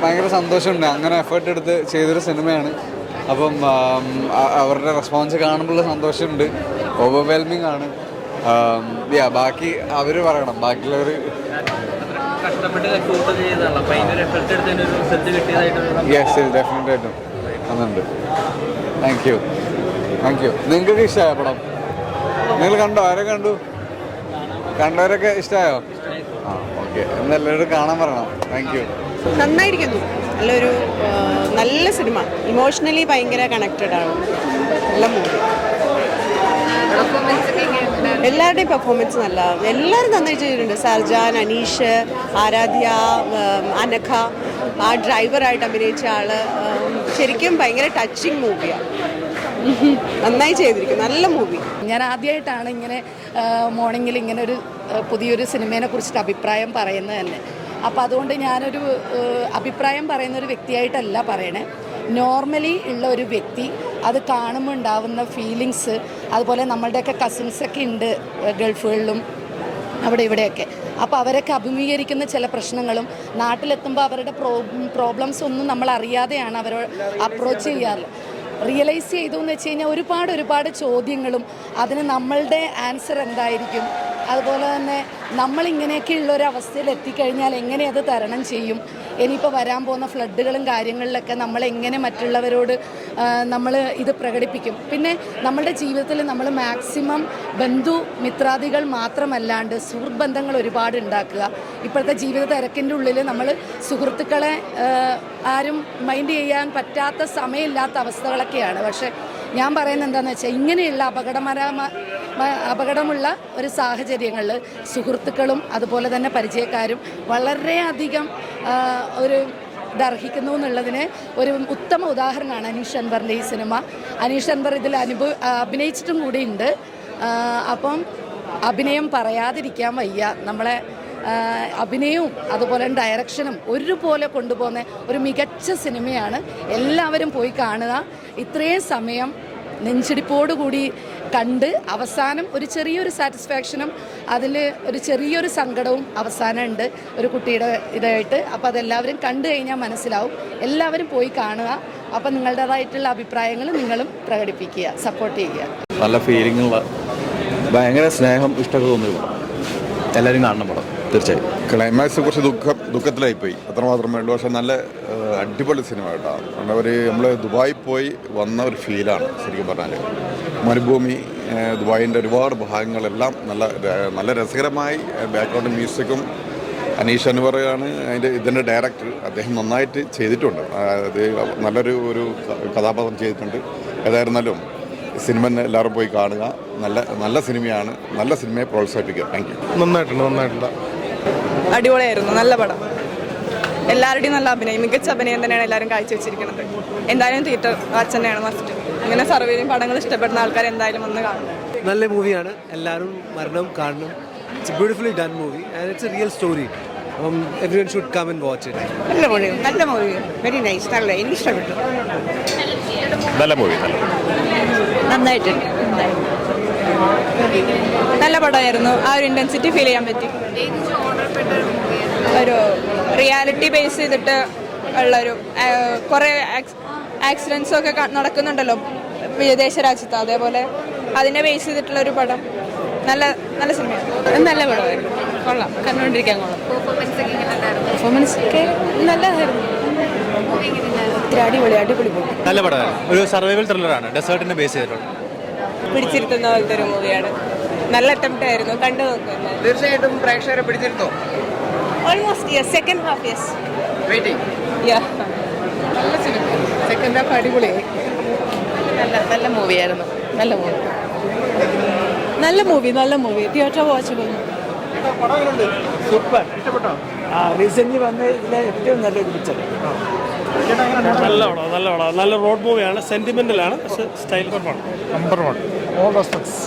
ഭയങ്കര സന്തോഷമുണ്ട്, അങ്ങനെ എഫേർട്ട് എടുത്ത് ചെയ്തൊരു സിനിമയാണ്. അപ്പം അവരുടെ റെസ്പോൺസ് കാണുമ്പോഴുള്ള സന്തോഷമുണ്ട്. ഓവർവെൽമിംഗ് ആണ്. ബാക്കി അവർ പറയണം, ബാക്കിയുള്ളവർ. യെസ്, ഡെഫിനറ്റായിട്ടും അതുണ്ട്. Thank you. നിങ്ങൾക്ക് ഇഷ്ടമായോ പടം? നിങ്ങൾ കണ്ടോ? ആരെ കണ്ടു? കണ്ടവരൊക്കെ ഇഷ്ടമായോ? ആ, ഓക്കെ. എല്ലാവരും കാണാൻ പറയണം. Thank you. നന്നായിരിക്കുന്നു. നല്ല സിനിമ. ഇമോഷണലി ഭയങ്കര കണക്റ്റഡ് ആണ്. നല്ല മൂവി. എല്ലാവരുടെയും പെർഫോമൻസ് നല്ല. എല്ലാവരും നന്നായി ചെയ്തിട്ടുണ്ട്. സർജാൻ, അനീഷ്, ആരാധ്യ, അനഘ, ആ ഡ്രൈവറായിട്ട് അഭിനയിച്ച ആള്. ശരിക്കും ഭയങ്കര ടച്ചിങ് മൂവിയാണ്. നന്നായി ചെയ്തിരിക്കും. നല്ല മൂവി. ഞാൻ ആദ്യമായിട്ടാണ് ഇങ്ങനെ മോർണിംഗിൽ ഇങ്ങനെ ഒരു പുതിയൊരു സിനിമയെ കുറിച്ചിട്ട് അഭിപ്രായം പറയുന്നത് തന്നെ. അപ്പോൾ അതുകൊണ്ട് ഞാനൊരു അഭിപ്രായം പറയുന്നൊരു വ്യക്തിയായിട്ടല്ല പറയണേ. നോർമലി ഉള്ള ഒരു വ്യക്തി അത് കാണുമ്പോൾ ഉണ്ടാവുന്ന ഫീലിങ്സ്, അതുപോലെ നമ്മളുടെയൊക്കെ കസിൻസൊക്കെ ഉണ്ട് ഗൾഫുകളിലും അവിടെ ഇവിടെയൊക്കെ. അപ്പോൾ അവരൊക്കെ അഭിമുഖീകരിക്കുന്ന ചില പ്രശ്നങ്ങളും നാട്ടിലെത്തുമ്പോൾ അവരുടെ പ്രോബ്ലംസ് ഒന്നും നമ്മൾ അറിയാതെയാണ് അവർ അപ്രോച്ച് ചെയ്യാറ്. റിയലൈസ് ചെയ്തു എന്ന് വെച്ച് കഴിഞ്ഞാൽ ഒരുപാട് ചോദ്യങ്ങളും അതിന് നമ്മളുടെ ആൻസർ എന്തായിരിക്കും, അതുപോലെ തന്നെ നമ്മളിങ്ങനെയൊക്കെയുള്ളൊരവസ്ഥയിൽ എത്തിക്കഴിഞ്ഞാൽ എങ്ങനെ അത് തരണം ചെയ്യും, ഇനിയിപ്പോൾ വരാൻ പോകുന്ന ഫ്ലഡുകളും കാര്യങ്ങളിലൊക്കെ നമ്മളെങ്ങനെ മറ്റുള്ളവരോട് നമ്മൾ ഇത് പ്രകടിപ്പിക്കും. പിന്നെ നമ്മളുടെ ജീവിതത്തിൽ നമ്മൾ മാക്സിമം മിത്രാദികൾ മാത്രമല്ലാണ്ട് സുഹൃത്ത് ബന്ധങ്ങൾ ഒരുപാട് ഉണ്ടാക്കുക. ഇപ്പോഴത്തെ ജീവിത തിരക്കിൻ്റെ ഉള്ളിൽ നമ്മൾ സുഹൃത്തുക്കളെ ആരും മൈൻഡ് ചെയ്യാൻ പറ്റാത്ത സമയമില്ലാത്ത അവസ്ഥകളൊക്കെയാണ്. പക്ഷേ ഞാൻ പറയുന്നത് എന്താണെന്ന് വെച്ചാൽ ഇങ്ങനെയുള്ള അപകടമുള്ള ഒരു സാഹചര്യങ്ങളിൽ സുഹൃത്തുക്കളും അതുപോലെ തന്നെ പരിചയക്കാരും വളരെയധികം ഒരു ഇതർഹിക്കുന്നു എന്നുള്ളതിന് ഒരു ഉത്തമ ഉദാഹരണമാണ് അനീഷ് അൻവറിൻ്റെ ഈ സിനിമ. അനീഷ് അൻവർ ഇതിൽ അഭിനയിച്ചിട്ടും കൂടിയുണ്ട്. അപ്പം അഭിനയം പറയാതിരിക്കാൻ വയ്യ. നമ്മളെ അഭിനയവും അതുപോലെ ഡയറക്ഷനും ഒരുപോലെ കൊണ്ടുപോകുന്ന ഒരു മികച്ച സിനിമയാണ്. എല്ലാവരും പോയി കാണുക. ഇത്രയും സമയം നെഞ്ചിടിപ്പോടുകൂടി കണ്ട് അവസാനം ഒരു ചെറിയൊരു സാറ്റിസ്ഫാക്ഷനും അതിൽ ഒരു ചെറിയൊരു സങ്കടവും അവസാനം ഉണ്ട് ഒരു കുട്ടിയുടെ ഇതായിട്ട്. അപ്പോൾ അതെല്ലാവരും കണ്ടു കഴിഞ്ഞാൽ മനസ്സിലാവും. എല്ലാവരും പോയി കാണുക. അപ്പം നിങ്ങളുടേതായിട്ടുള്ള അഭിപ്രായങ്ങൾ നിങ്ങളും പ്രകടിപ്പിക്കുക, സപ്പോർട്ട് ചെയ്യുക. നല്ല ഫീലിങ്ങുള്ള, ഭയങ്കര സ്നേഹം, ഇഷ്ടമൊക്കെ തോന്നുന്നു. എല്ലാവരും കാണണം പടം തീർച്ചയായും. ക്ലൈമാക്സ് കുറച്ച് ദുഃഖത്തിലായിപ്പോയി, അത്രമാത്രം വേണ്ടു. പക്ഷെ നല്ല അടിപൊളി സിനിമ കേട്ടോ. നമ്മൾ ദുബായി പോയി വന്ന ഒരു ഫീലാണ് ശരിക്കും പറഞ്ഞാൽ. മരുഭൂമി, ദുബായിൻ്റെ ഒരുപാട് ഭാഗങ്ങളെല്ലാം നല്ല രസകരമായി. ബാക്ക്ഗ്രൗണ്ട് മ്യൂസിക്കും അനീഷ് അൻവറാണ് ഇതിൻ്റെ ഡയറക്ടർ. അദ്ദേഹം നന്നായിട്ട് ചെയ്തിട്ടുണ്ട്. അത് നല്ലൊരു കഥാപാത്രം ചെയ്തിട്ടുണ്ട്. ഏതായിരുന്നാലും സിനിമ എല്ലാവരും പോയി കാണുക. നല്ല സിനിമയാണ്. നല്ല സിനിമയെ പ്രോത്സാഹിപ്പിക്കുക. Thank you. നന്നായിട്ടുണ്ട്. അടിപൊളിയായിരുന്നു. നല്ല പടം. എല്ലാവരുടെയും നല്ല അഭിനയം, മികച്ച അഭിനയം തന്നെയാണ് എല്ലാവരും കാഴ്ചവെച്ചിരിക്കുന്നത്. എന്തായാലും തിയേറ്റർ വാച്ച് തന്നെയാണ് മസ്റ്റ്. ഇങ്ങനെ സർവ്വയും പടങ്ങൾ ഇഷ്ടപ്പെടുന്ന ആൾക്കാർ എന്തായാലും വന്ന് കാണും. നല്ല മൂവിയാണ്. എല്ലാവരും മരണം കാണണം. It's a beautifully done movie and it's a real story. Everyone should come and watch it. നല്ല മൂവി, വെരി നൈസ്. നല്ല, എനിക്ക് ഇഷ്ടപ്പെട്ടു. നല്ല മൂവി, നന്നായിട്ടുണ്ട്. നല്ല പടമായിരുന്നു. ആ ഒരു ഇൻറ്റൻസിറ്റി ഫീൽ ചെയ്യാൻ പറ്റി. ഒരു റിയാലിറ്റി ബേസ് ചെയ്തിട്ട് ഉള്ളൊരു കുറേ ആക്സിഡൻസ് ഒക്കെ നടക്കുന്നുണ്ടല്ലോ വിദേശ രാജ്യത്ത്, അതേപോലെ അതിനെ ബേസ് ചെയ്തിട്ടുള്ളൊരു പടം. നല്ല സിനിമയാണ്. നല്ല പടമായിരുന്നു. കൊള്ളാം, കണ്ടുകൊണ്ടിരിക്കാൻ കൊള്ളാം. പെർഫോമൻസ് ഒക്കെ നല്ലതായിരുന്നു. അടിപൊളി പോയി. നല്ല പടമായിരുന്നു. ഒരു സർവൈവൽ ത്രില്ലറാണ്. ഡെസേർട്ടിനെ ബേസ് ചെയ്തിട്ടുണ്ട്. പിടിച്ചിരുത്തുന്ന പോലത്തെ ഒരു മൂവിയാണ്. നല്ല അറ്റംപ്റ്റ് ആയിരുന്നു. കണ്ടു നോക്കുന്നു. തീർച്ചയായിട്ടും പ്രേക്ഷകരെ പിടിച്ചിരുത്തോ? Almost yes. Second half yes. Waiting. നല്ല സിനിമ. സെക്കൻഡ് ഹാഫ് അടിപൊളിയായി. നല്ല മൂവിയായിരുന്നു. നല്ല മൂവി. Theatre watchable. സൂപ്പർ. ഇഷ്ടപ്പെട്ടോ? റീസെന്റ് വന്ന ഇതിലെ ഏറ്റവും നല്ലൊരു പിക്ചർ. നല്ല റോഡ് മൂവിയാണ്. സെന്റിമെന്റലാണ്, പക്ഷേ സ്റ്റൈൽ നമ്പർ 1. All respects.